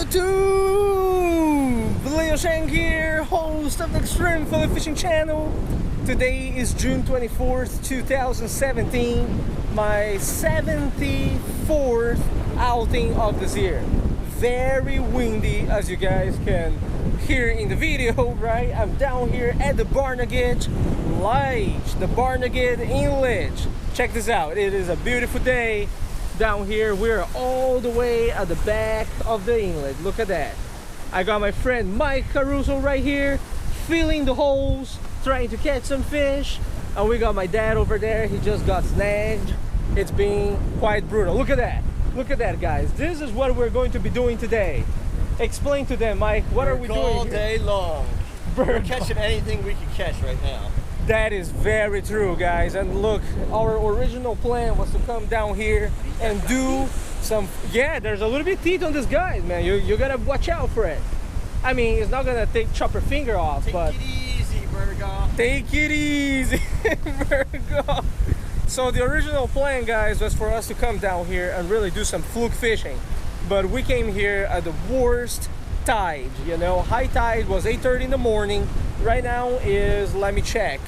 YouTube! Leo Shang here, host of the Extreme Fillet Fishing Channel. Today is June 24th, 2017, my 74th outing of this year. Very windy, as you guys can hear in the video, right? I'm down here at the Barnegat Inlet. Check this out, it is a beautiful day down here. We're all the way at the back of the inlet. Look at that. I got my friend Mike Caruso right here filling the holes, trying to catch some fish, and we got my dad over there. He just got snagged. It's been quite brutal. Look at that. Look at that, guys. This is what we're going to be doing today. Explain to them, Mike, what are we doing all here? day long. We're catching anything we can catch right now. That is very true, guys. And look, our original plan was to come down here and do some, yeah, there's a little bit of teeth on this guy, man. You gotta watch out for it. I mean, it's not gonna chop your finger off, but take it easy, Bergall. Take it easy, Bergall. So the original plan, guys, was for us to come down here and really do some fluke fishing, but we came here at the worst tide. You know, high tide was 8:30 in the morning. Right now is, let me check,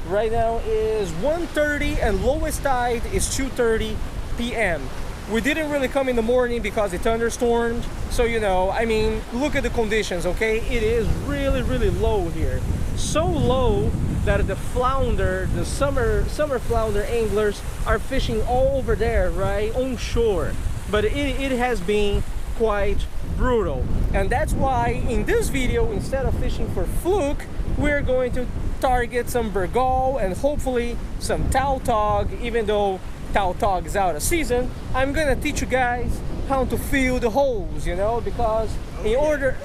right now is 1:30 and lowest tide is 2:30 p.m. We didn't really come in the morning because it thunderstormed, so you know, I mean, look at the conditions, okay? It is really low here, so low that the flounder, the summer flounder anglers are fishing all over there, right, on shore. But it has been quite brutal, and that's why in this video, instead of fishing for fluke, we're going to target some Bergall and hopefully some Tautog. Even though Tautog is out of season, I'm gonna teach you guys how to fill the holes, you know, because in order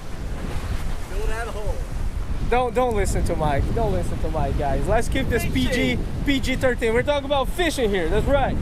fill that hole. Don't listen to Mike. Don't listen to Mike, guys. Let's keep this PG-13. We're talking about fishing here. That's right.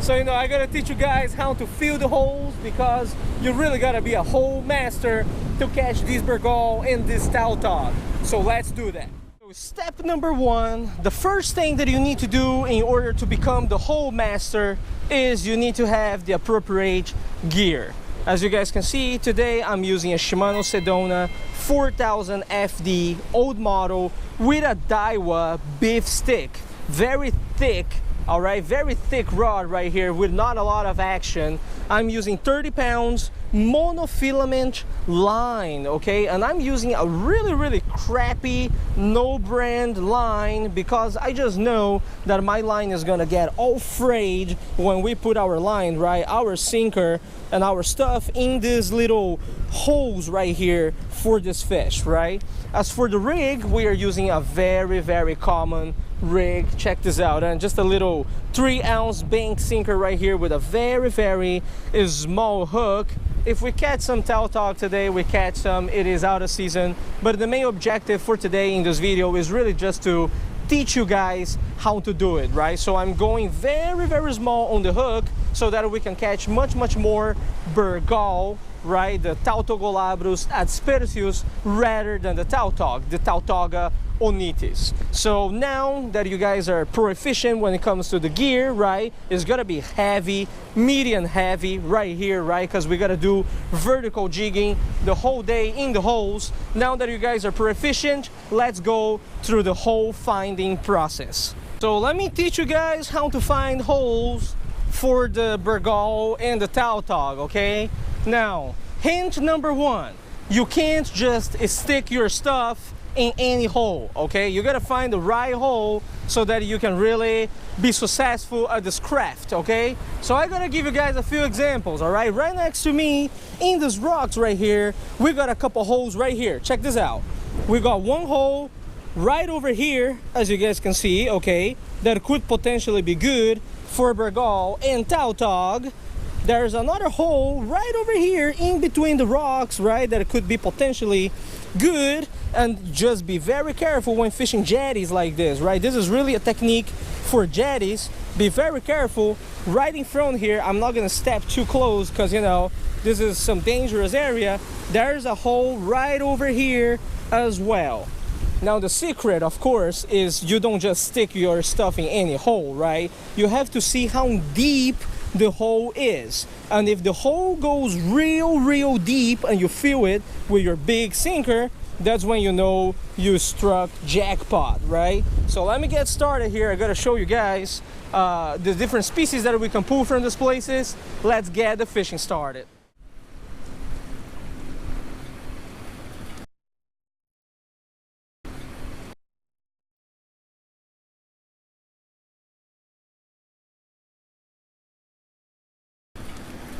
So, you know, I gotta teach you guys how to fill the holes, because you really gotta be a hole master to catch this Bergall and this Tautog. So let's do that. So step number one, the first thing that you need to do in order to become the hole master is you need to have the appropriate gear. As you guys can see, today I'm using a Shimano Sedona 4000 FD old model with a Daiwa beef stick. Very thick. All right, very thick rod right here with not a lot of action. I'm using 30 pounds monofilament line, okay? And I'm using a really crappy no brand line because I just know that my line is gonna get all frayed when we put our line, right, our sinker and our stuff in these little holes right here for this fish, right? As for the rig, we are using a very common rig. Check this out, and just a little 3-ounce bank sinker right here with a very small hook. If we catch some Tautog today, we catch some. It is out of season, but the main objective for today in this video is really just to teach you guys how to do it, right? So I'm going very small on the hook so that we can catch much more Bergall, right? The Tautogolabrus aspersius rather than the Tautog, the Tautoga onitis. So now that you guys are proficient when it comes to the gear, right, it's gonna be heavy, medium heavy right here, right, because we gotta do vertical jigging the whole day in the holes. Now that you guys are proficient, let's go through the hole finding process. So let me teach you guys how to find holes for the Bergall and the Tautog, okay? Now, hint number one, you can't just stick your stuff in any hole, okay? You gotta find the right hole so that you can really be successful at this craft, okay? So I'm gonna give you guys a few examples, all right? Right next to me in these rocks right here, we got a couple holes right here. Check this out. We got one hole right over here, as you guys can see, okay, that could potentially be good for Bergall and Tautog. There's another hole right over here in between the rocks, right, that could be potentially good. And just be very careful when fishing jetties like this, right? This is really a technique for jetties. Be very careful. Right in front here, I'm not gonna step too close because, you know, this is some dangerous area. There's a hole right over here as well. Now the secret, of course, is you don't just stick your stuff in any hole, right? You have to see how deep the hole is. And if the hole goes real deep and you feel it with your big sinker, that's when you know you struck jackpot, right? So let me get started here. I gotta show you guys the different species that we can pull from these places. Let's get the fishing started.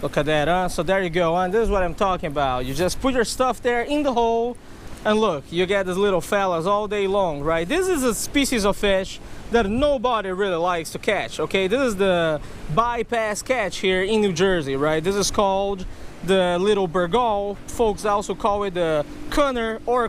Look at that, huh? So there you go, and this is what I'm talking about. You just put your stuff there in the hole, and look, you get these little fellas all day long, right? This is a species of fish that nobody really likes to catch, okay? This is the bypass catch here in New Jersey, right? This is called the little Bergall. Folks also call it the Cunner or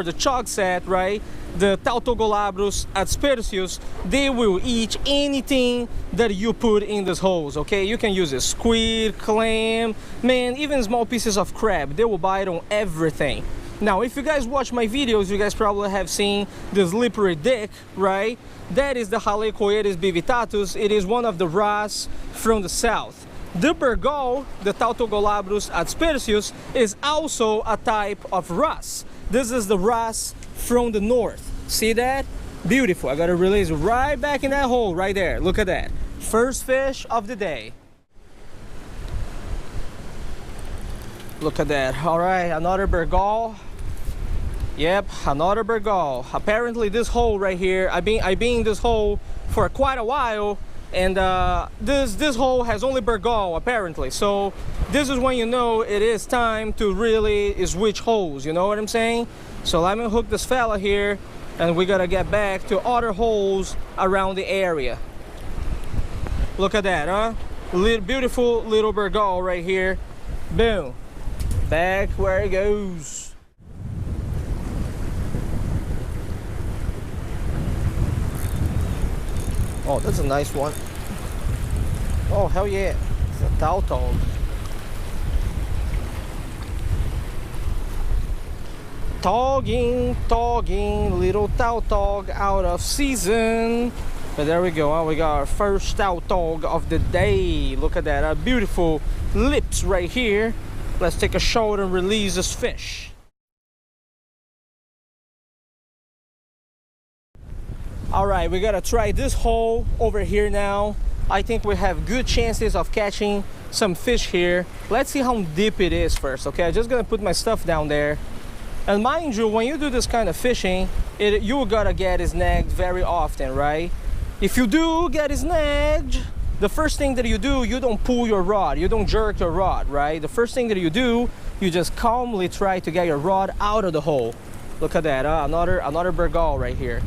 the Chog set, right? The Tautogolabrus aspersius, they will eat anything that you put in these holes, okay? You can use a squid, clam, man, even small pieces of crab. They will bite on everything. Now, if you guys watch my videos, you guys probably have seen the slippery dick, right? That is the Halecoetes bivitatus. It is one of the wrasse from the south. The Bergall, the Tautogolabrus aspersius, is also a type of wrasse. This is the wrasse from the north. See that? Beautiful. I gotta release right back in that hole right there. Look at that. First fish of the day. Look at that. All right, another Bergall. Yep, another Bergall. Apparently this hole right here, I've been in this hole for quite a while, and this hole has only Bergall apparently. So this is when you know it is time to really switch holes, you know what I'm saying? So let me hook this fella here, and we gotta get back to other holes around the area. Look at that, huh? Beautiful little Bergall right here. Boom. Back where it goes. Oh, that's a nice one. Oh, hell yeah. It's a Tautog. Togging, little Tautog out of season. But there we go, huh? We got our first Tautog of the day. Look at that, beautiful lips right here. Let's take a shot and release this fish. All right, we gotta try this hole over here now. I think we have good chances of catching some fish here. Let's see how deep it is first, okay? I'm just gonna put my stuff down there. And mind you, when you do this kind of fishing, you gotta get snagged very often, right? If you do get snagged, the first thing that you do, you don't pull your rod, you don't jerk your rod, right? The first thing that you do, you just calmly try to get your rod out of the hole. Look at that, another Bergall right here.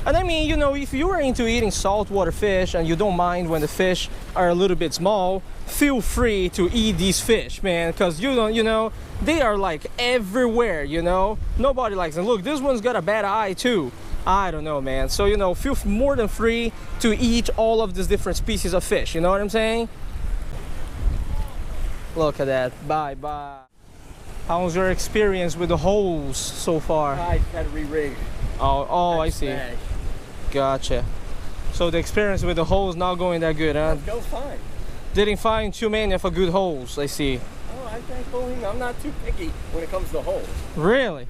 And I mean, you know, if you are into eating saltwater fish and you don't mind when the fish are a little bit small, feel free to eat these fish, man, because you know, they are like everywhere, you know. Nobody likes them. Look, this one's got a bad eye too. I don't know, man. So, you know, feel more than free to eat all of these different species of fish, you know what I'm saying? Look at that. Bye. How's your experience with the holes so far? I had to re-rig. Oh, I see. Smash. Gotcha. So the experience with the holes not going that good, huh? It goes fine. Didn't find too many of a good holes, I see. Oh, I think I'm not too picky when it comes to holes. Really?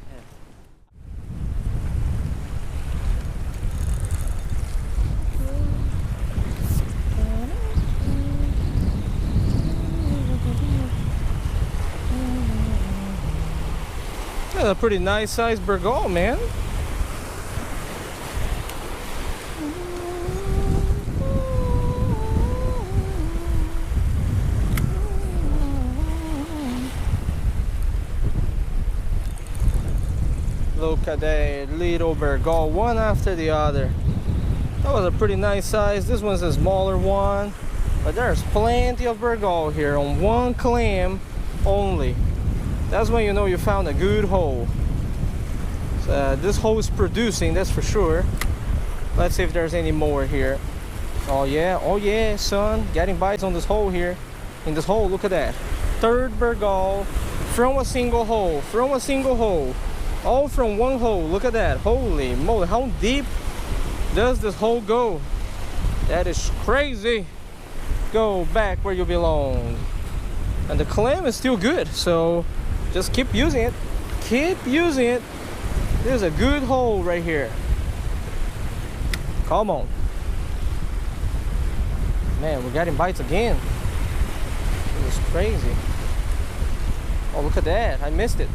That's a pretty nice sized Bergall, man. Look at that little Bergall, one after the other. That was a pretty nice size. This one's a smaller one, but there's plenty of Bergall here on one clam only. That's when you know you found a good hole. So, this hole is producing, that's for sure. Let's see if there's any more here. Oh yeah, son, getting bites on this hole here. In this hole, look at that. Third Bergall from a single hole, all from one hole. Look at that. Holy moly, how deep does this hole go? That is crazy. Go back where you belong. And the clam is still good, so just keep using it. Keep using it. There's a good hole right here. Come on. Man, we're getting bites again. It was crazy. Oh, look at that. I missed it.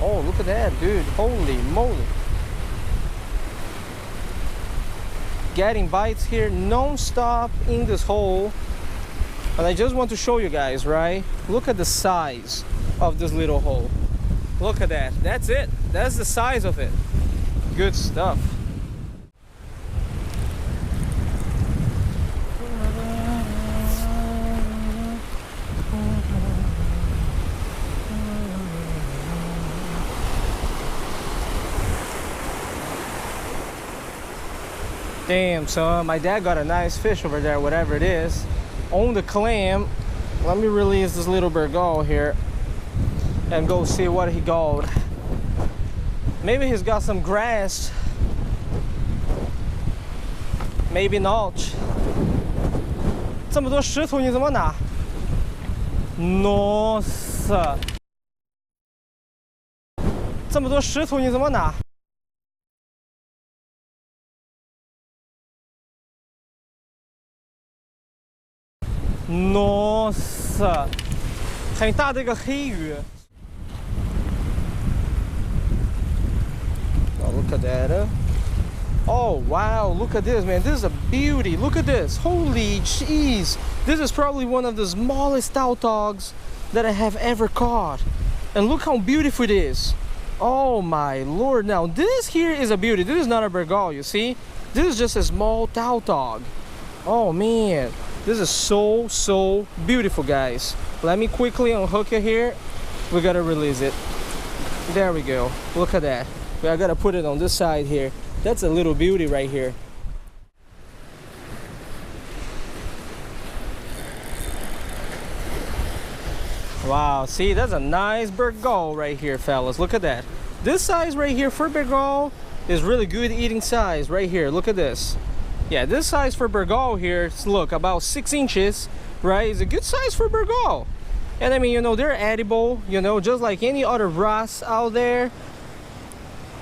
Oh, look at that, dude. Holy moly. Getting bites here non-stop in this hole. And I just want to show you guys, right? Look at the size of this little hole. Look at that. That's it. That's the size of it. Good stuff. Damn, son, my dad got a nice fish over there, whatever it is. On the clam. Let me release this little Bergall here and go see what he got. Maybe he's got some grass. Maybe not. 这么多石头你怎么拿 ？Nossa！ 这么多石头你怎么拿？ Nossa， 很大的一个黑鱼。Oh, look at that. Oh, wow, look at this, man. This is a beauty. Look at this. Holy jeez. This is probably one of the smallest tautogs that I have ever caught. And look how beautiful it is. Oh, my Lord. Now, this here is a beauty. This is not a Bergall, you see? This is just a small tautog. Oh, man. This is so beautiful, guys. Let me quickly unhook it here. We gotta release it. There we go. Look at that. I gotta put it on this side here. That's a little beauty right here. Wow, see, that's a nice Bergall right here, fellas. Look at that. This size right here for Bergall is really good eating size right here. Look at this. Yeah, this size for Bergall here, look, about 6 inches, right? It's a good size for Bergall. And I mean, you know, they're edible, you know, just like any other wrasse out there.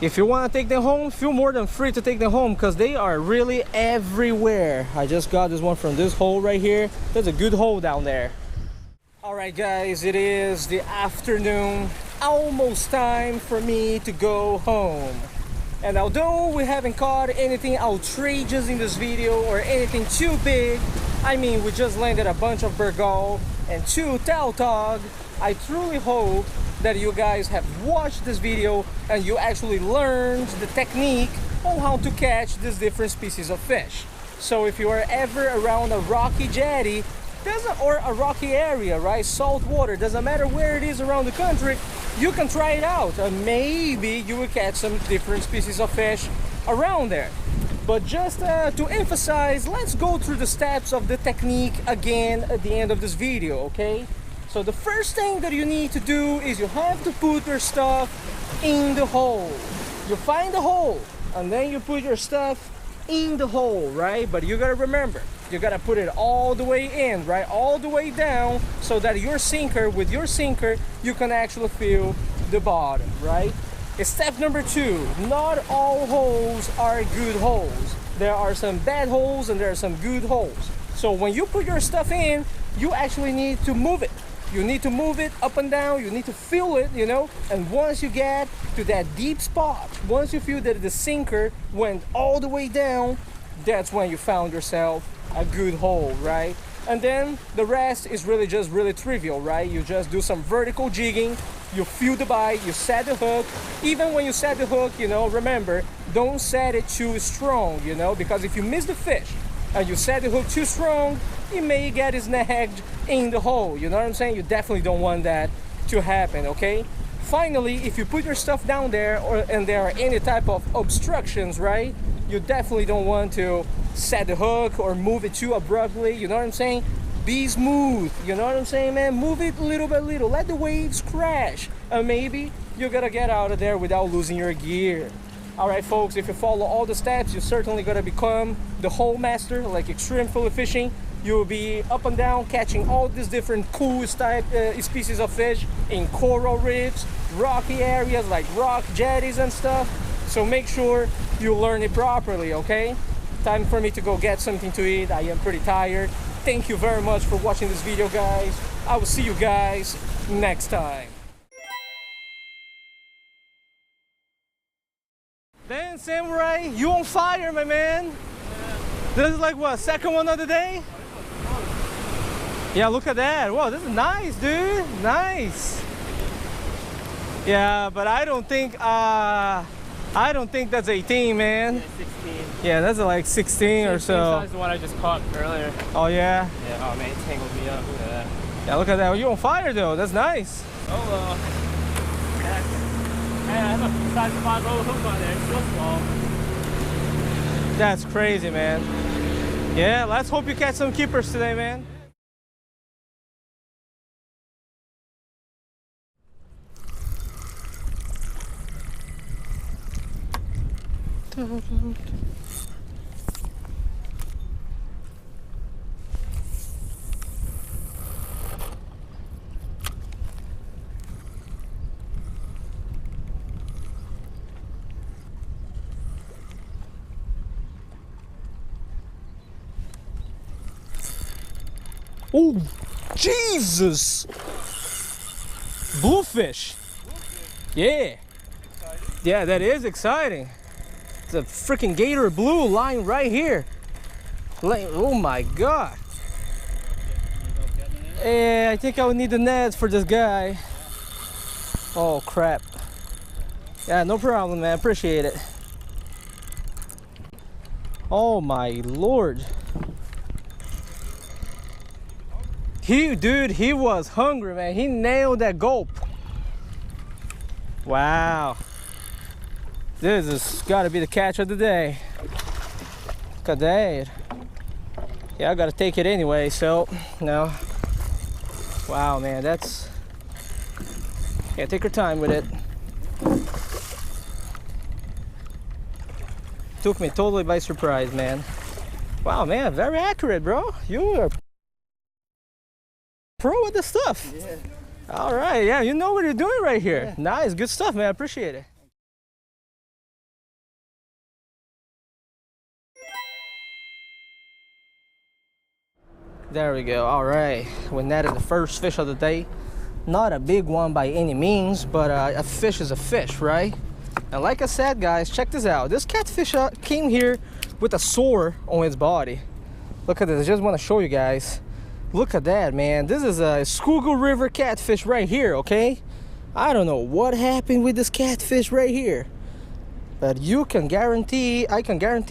If you want to take them home, feel more than free to take them home because they are really everywhere. I just got this one from this hole right here. There's a good hole down there. All right, guys, it is the afternoon. Almost time for me to go home. And although we haven't caught anything outrageous in this video or anything too big, I mean, we just landed a bunch of Bergall and 2 tautog. I truly hope that you guys have watched this video and you actually learned the technique on how to catch these different species of fish. So if you are ever around a rocky jetty, or a rocky area, right? Salt water, doesn't matter where it is around the country, you can try it out and maybe you will catch some different species of fish around there. But just to emphasize, let's go through the steps of the technique again at the end of this video, okay? So the first thing that you need to do is you have to put your stuff in the hole. You find the hole and then you put your stuff in the hole, right? But you gotta remember, you gotta put it all the way in, right? All the way down so that with your sinker, you can actually feel the bottom, right? Step number 2, not all holes are good holes. There are some bad holes and there are some good holes. So when you put your stuff in, you actually need to move it. You need to move it up and down, you need to feel it, you know, and once you get to that deep spot, once you feel that the sinker went all the way down, that's when you found yourself a good hole, right? And then the rest is really trivial, right? You just do some vertical jigging, you feel the bite, you set the hook. Even when you set the hook, you know, remember, don't set it too strong, you know, because if you miss the fish and you set the hook too strong, it may get snagged in the hole, you know what I'm saying? You definitely don't want that to happen, okay? Finally, if you put your stuff down there and there are any type of obstructions, right? You definitely don't want to set the hook or move it too abruptly, you know what I'm saying? Be smooth, you know what I'm saying, man? Move it little by little, let the waves crash, and maybe you gotta get out of there without losing your gear. All right, folks, if you follow all the steps, you're certainly gonna become the whole master, like extreme fillet fishing. You'll be up and down catching all these different cool species of fish in coral reefs, rocky areas like rock jetties and stuff. So make sure you learn it properly, okay? Time for me to go get something to eat. I am pretty tired. Thank you very much for watching this video, guys. I will see you guys next time. Damn, Samurai, you on fire, my man. Yeah. This is like what, second one of the day? Yeah, look at that. Whoa, this is nice, dude. Nice. Yeah, but I don't think that's 18, man. Yeah, 16. Yeah, that's like 16 or so. That's the one I just caught earlier. Oh yeah? Yeah, oh man, it tangled me up. Look at that. Yeah, look at that. You on fire though. That's nice. Oh, I have a size 5 roller hook on there. It's so small. That's crazy, man. Yeah, let's hope you catch some keepers today, man. Oh, Jesus! Bluefish. Yeah. Yeah, that is exciting. It's a freaking gator blue lying right here. Oh my God. Yeah, I think I would need the nets for this guy. Oh crap. Yeah, no problem, man. Appreciate it. Oh my Lord. Dude, he was hungry, man. He nailed that gulp. Wow. This has got to be the catch of the day. Look at that. Yeah, I got to take it anyway, so, no. Wow, man, that's... Yeah, take your time with it. Took me totally by surprise, man. Wow, man, very accurate, bro. You are pro with the stuff. Yeah. All right, yeah, you know what you're doing right here. Yeah. Nice, good stuff, man. I appreciate it. There we go. All right, we netted the first fish of the day. Not a big one by any means, but a fish is a fish, right? And like I said, guys, check this out. This catfish came here with a sore on its body. Look at this. I just want to show you guys. Look at that, man. This is a Schuylkill River catfish right here, okay? I don't know what happened with this catfish right here, but I can guarantee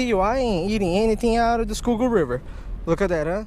you I ain't eating anything out of the Schuylkill River. Look at that, huh?